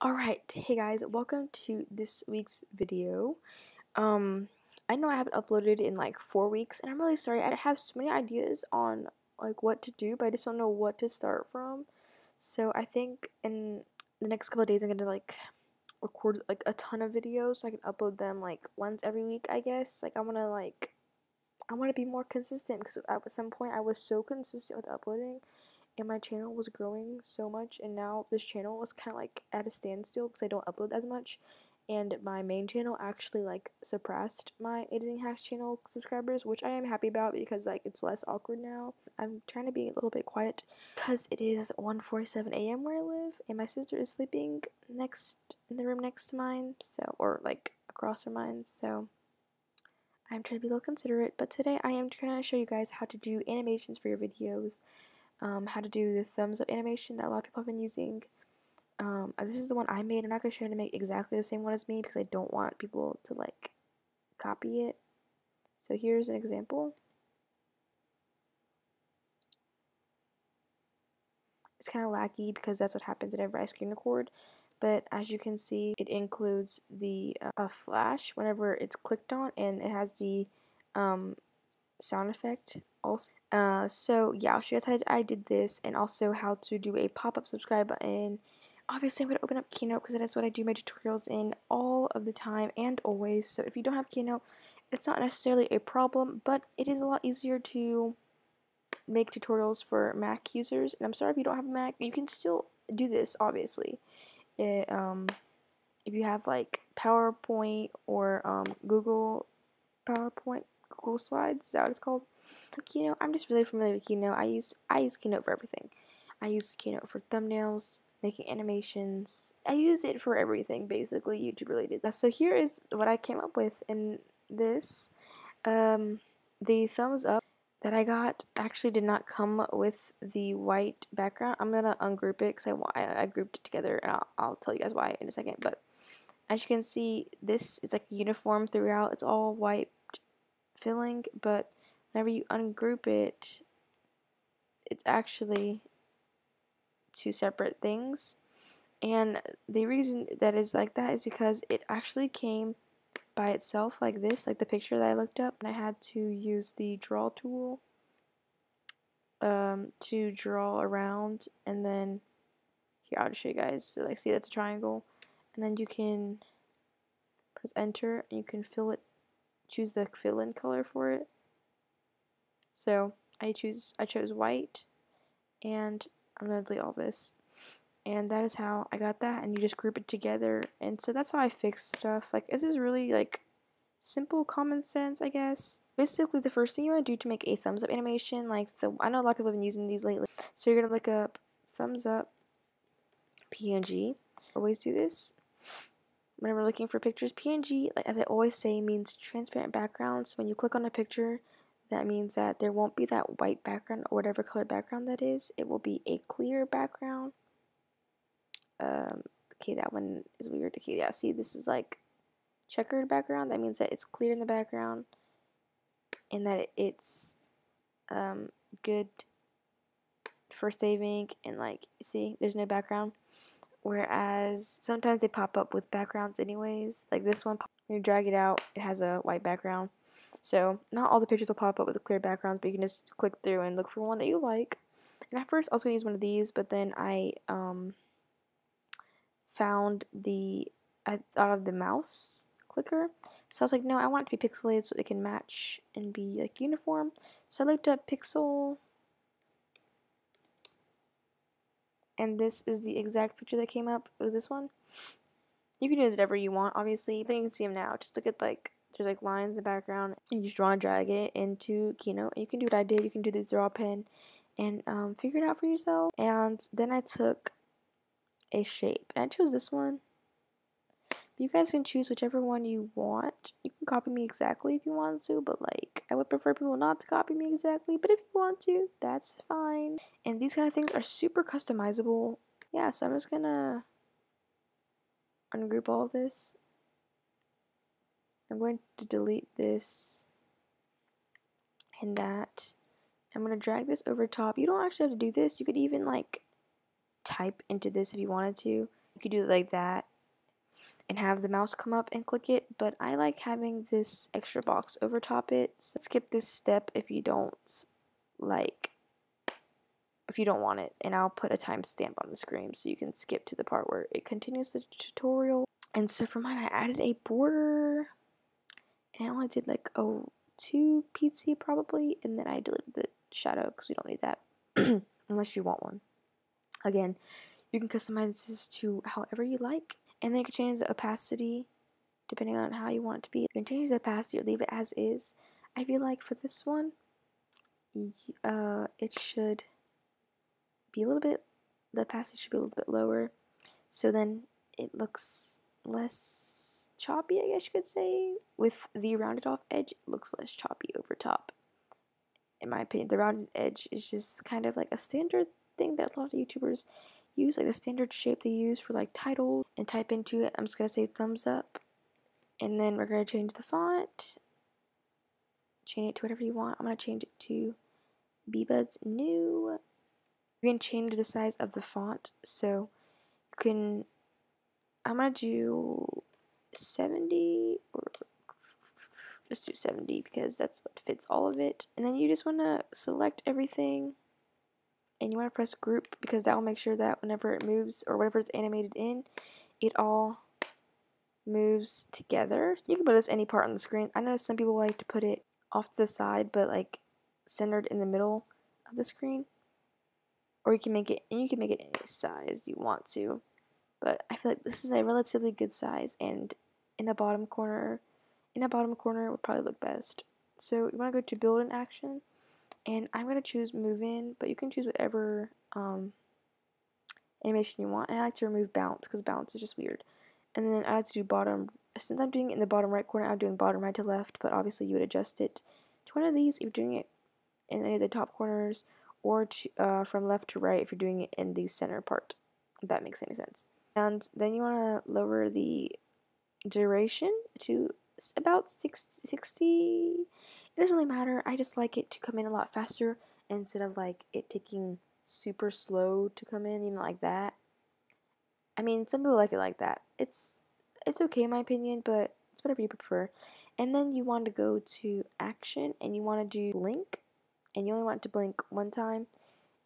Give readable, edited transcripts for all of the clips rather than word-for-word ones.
Alright, hey guys, welcome to this week's video. I know I haven't uploaded in like 4 weeks, and I'm really sorry. I have so many ideas on like what to do, but I just don't know what to start from. So I think in the next couple of days I'm gonna like record like a ton of videos so I can upload them like once every week, I guess. Like I wanna be more consistent because at some point I was so consistent with uploading and my channel was growing so much, and now this channel was kind of like at a standstill because I don't upload as much, and my main channel actually like surpassed my editing hacks channel subscribers, which I am happy about because like it's less awkward now. I'm trying to be a little bit quiet because it is 1:47 a.m. where I live, and my sister is sleeping next in the room next to mine, so or like across from mine, so I'm trying to be a little considerate. But today I am trying to show you guys how to do animations for your videos, how to do the thumbs up animation that a lot of people have been using. This is the one I made. I'm not going to try to make exactly the same one as me because I don't want people to like copy it. So here's an example. It's kind of laggy because that's what happens whenever I screen record, but as you can see, it includes the flash whenever it's clicked on, and it has the sound effect also. So yeah, I'll show you guys how I did this, and also how to do a pop-up subscribe button. Obviously, I'm going to open up Keynote because that is what I do my tutorials in all of the time and always. So if you don't have Keynote, it's not necessarily a problem, but it is a lot easier to make tutorials for Mac users. And I'm sorry if you don't have a Mac, you can still do this, obviously. If you have like PowerPoint or Google Slides, is that what it's called? Keynote, I'm just really familiar with Keynote. I use Keynote for everything. I use Keynote for thumbnails, making animations. I use it for everything, basically, YouTube related. So here is what I came up with in this. The thumbs up that I got actually did not come with the white background. I'm gonna ungroup it because I grouped it together, and I'll tell you guys why in a second. But as you can see, this is like uniform throughout. It's all white filling, but whenever you ungroup it, it's actually two separate things. And the reason that is like that is because it actually came by itself like this, like the picture that I looked up, and I had to use the draw tool to draw around, and then here I'll just show you guys. So like, see, that's a triangle, and then you can press enter and you can choose the fill-in color for it. So I chose white, and I'm gonna delete all this, and that is how I got that. And you just group it together, and so that's how I fix stuff. Like, this is really like simple common sense, I guess. Basically, the first thing you want to do to make a thumbs up animation, like I know a lot of people have been using these lately, so you're gonna look up thumbs up PNG. Always do this whenever looking for pictures. PNG, like as I always say, means transparent background. So when you click on a picture, that means that there won't be that white background or whatever color background that is. It will be a clear background. Okay, that one is weird. Okay, yeah, see, this is like checkered background. That means that it's clear in the background and that it's good for saving, and like, see, there's no background. Whereas sometimes they pop up with backgrounds anyways. Like this one, when you drag it out, it has a white background. So not all the pictures will pop up with a clear background, but you can just click through and look for one that you like. And at first I was going to use one of these, but then I found I thought of the mouse clicker. So I was like, no, I want it to be pixelated so it can match and be like uniform. So I looked up pixel, and this is the exact picture that came up. It was this one. You can use whatever you want, obviously. But you can see them now. Just look at like, there's like lines in the background, and you just want to drag it into Keynote. And you can do what I did. You can do the draw pen and figure it out for yourself. And then I took a shape, and I chose this one. You guys can choose whichever one you want. You can copy me exactly if you want to, but like, I would prefer people not to copy me exactly, but if you want to, that's fine. And these kind of things are super customizable. Yeah, so I'm just gonna ungroup all of this. I'm going to delete this and that. I'm gonna drag this over top. You don't actually have to do this. You could even like type into this if you wanted to. You could do it like that and have the mouse come up and click it, but I like having this extra box over top it. So skip this step if you don't want it, and I'll put a timestamp on the screen so you can skip to the part where it continues the tutorial. And so for mine, I added a border, and I only did like 2 pizza probably, and then I deleted the shadow because we don't need that unless you want one. Again, you can customize this to however you like, and then you can change the opacity depending on how you want it to be. You can change the opacity or leave it as is. I feel like for this one, it should be a little bit, the opacity should be a little bit lower, so then it looks less choppy, I guess you could say. With the rounded off edge, it looks less choppy over top. In my opinion, the rounded edge is just kind of like a standard thing that a lot of YouTubers use, like the standard shape they use for like titles, and type into it. I'm just gonna say thumbs up, and then we're gonna change the font, change it to whatever you want. I'm gonna change it to BBuds New. You can change the size of the font, so you can, I'm gonna do 70, or just do 70 because that's what fits all of it. And then you just want to select everything, and you want to press group because that will make sure that whenever it moves or whatever it's animated in, it all moves together. So you can put this any part on the screen. I know some people like to put it off to the side, but like centered in the middle of the screen. Or you can make it, and you can make it any size you want to. But I feel like this is a relatively good size, and in the bottom corner would probably look best. So you want to go to build in action, and I'm going to choose move in, but you can choose whatever animation you want. And I like to remove bounce because bounce is just weird. And then I like to do bottom, since I'm doing it in the bottom right corner, I'm doing bottom right to left, but obviously you would adjust it to one of these if you're doing it in any of the top corners, or to, from left to right if you're doing it in the center part, if that makes any sense. And then you want to lower the duration to about 60. It doesn't really matter. I just like it to come in a lot faster instead of like it taking super slow to come in, like that. I mean, some people like it like that. It's okay in my opinion, but it's whatever you prefer. And then you want to go to action, and you want to do blink, and you only want it to blink one time,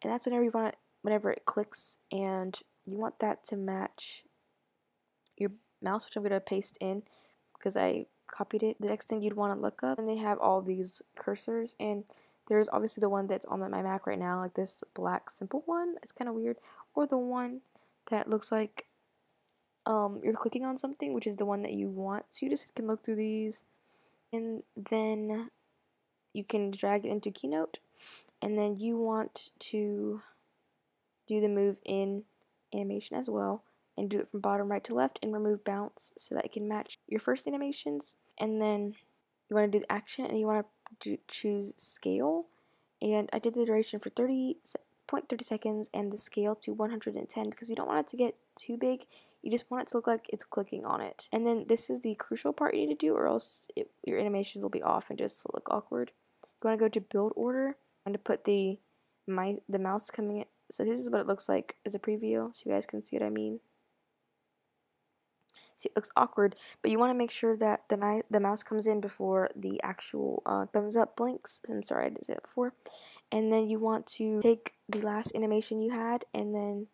and that's whenever it clicks, and you want that to match your mouse, which I'm going to paste in because I copied it. The next thing you'd want to look up, and they have all these cursors, and there's obviously the one that's on my Mac right now, like this black simple one. It's kind of weird. Or the one that looks like you're clicking on something, which is the one that you want. So you just can look through these, and then you can drag it into Keynote, and then you want to do the move in animation as well, and do it from bottom right to left, and remove bounce so that it can match your first animations. And then you want to do the action, and you want to choose scale, and I did the duration for 0.30 seconds and the scale to 110 because you don't want it to get too big. You just want it to look like it's clicking on it. And then this is the crucial part you need to do, or else your animations will be off and just look awkward. You want to go to build order and to put the mouse coming in. So this is what it looks like as a preview, so you guys can see what I mean. See, it looks awkward, but you want to make sure that the mouse comes in before the actual thumbs up blinks. I'm sorry, I didn't say that before. And then you want to take the last animation you had and then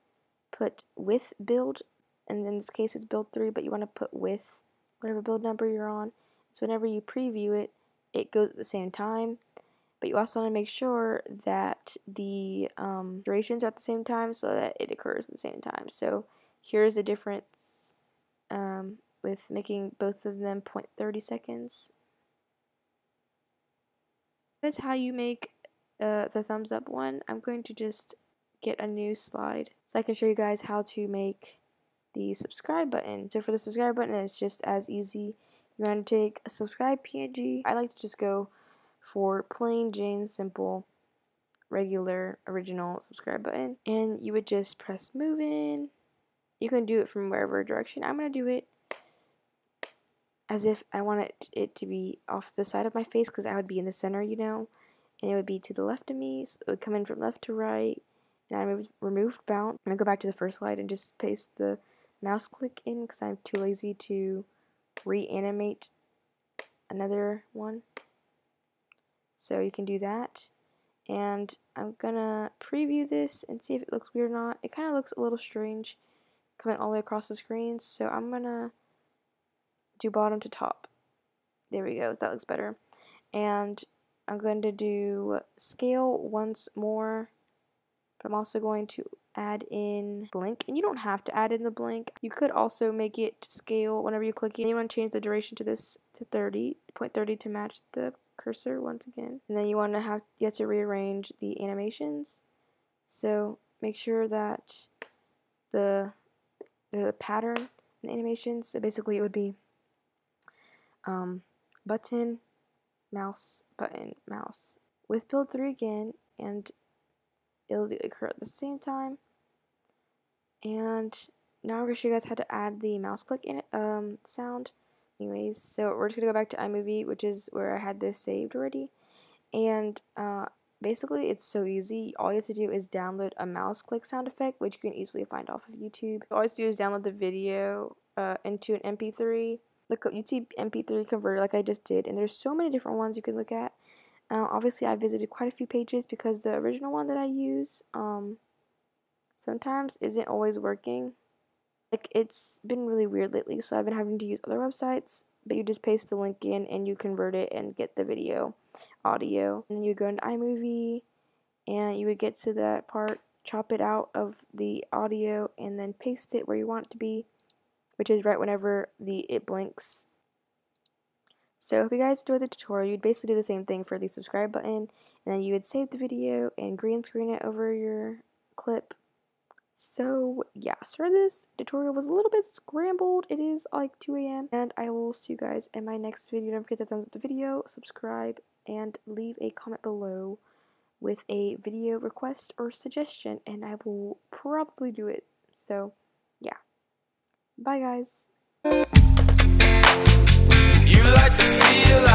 put with build, and in this case it's build 3, but you want to put with whatever build number you're on. So whenever you preview it, it goes at the same time. But you also want to make sure that the durations are at the same time so that it occurs at the same time. So here's the difference with making both of them 0.30 seconds. That is how you make the thumbs up one. I'm going to just get a new slide so I can show you guys how to make the subscribe button. So for the subscribe button, it's just as easy. You're going to take a subscribe PNG. I like to just go for plain Jane simple regular original subscribe button, and you would just press move in. You can do it from wherever direction. I'm going to do it as if I want it to be off the side of my face because I would be in the center, and it would be to the left of me, so it would come in from left to right. And I removed bounce. I'm going to go back to the first slide and just paste the mouse click in because I'm too lazy to reanimate another one. So you can do that. And I'm gonna preview this and see if it looks weird or not. It kind of looks a little strange coming all the way across the screen, so I'm gonna do bottom to top. There we go, that looks better. And I'm going to do scale once more, but I'm also going to add in blink, and you don't have to add in the blink. You could also make it scale whenever you click it. And you want to change the duration to this to 0.30 to match the cursor once again. And then you have to rearrange the animations. So make sure that the pattern in the animations. So basically it would be button, mouse, button, mouse. With build 3 again, and it'll occur at the same time. And now I'm going to show you guys how to add the mouse click in sound. Anyways, so we're just going to go back to iMovie, which is where I had this saved already. And basically it's so easy. All you have to do is download a mouse click sound effect, which you can easily find off of YouTube. All you have to do is download the video into an MP3. Look up YouTube MP3 converter like I just did, and there's so many different ones you can look at. Obviously I visited quite a few pages because the original one that I use sometimes isn't always working. Like, it's been really weird lately, so I've been having to use other websites, but you just paste the link in and you convert it and get the video audio. And then you go into iMovie and you would get to that part, chop it out of the audio, and then paste it where you want it to be, which is right whenever it blinks. So if you guys enjoyed the tutorial, you'd basically do the same thing for the subscribe button, and then you would save the video and green screen it over your clip. So yeah, sorry this tutorial was a little bit scrambled. It is like 2 a.m. and I will see you guys in my next video. Don't forget to thumbs up the video, subscribe, and leave a comment below with a video request or suggestion, and I will probably do it. So yeah, bye guys. You like to feel